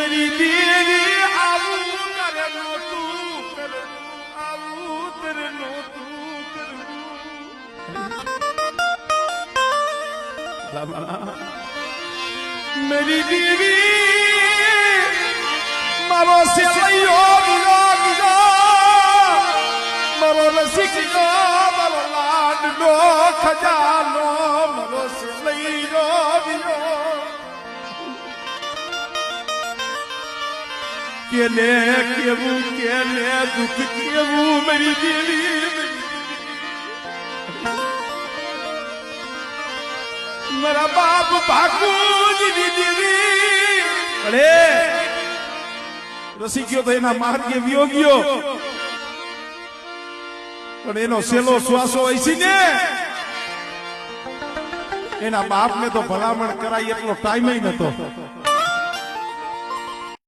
मेरी देवी आऊ करे नो तू करे आऊ तेरे नो तू करे मेरी देवी मारो से लइयो गिरा मारो रसिको मारो लाडलो खजानो मारो से लइयो गिरा केले दुख केवू मेरी देवी मेरा बाप भाकू दीदी देवी अरे रसी गयो तो एना मार्गे वियो गयो पण एनो सेलो श्वासो ऐसी ने एना बाप ने तो भलामण कराई એટલો ટાઈમ ય નતો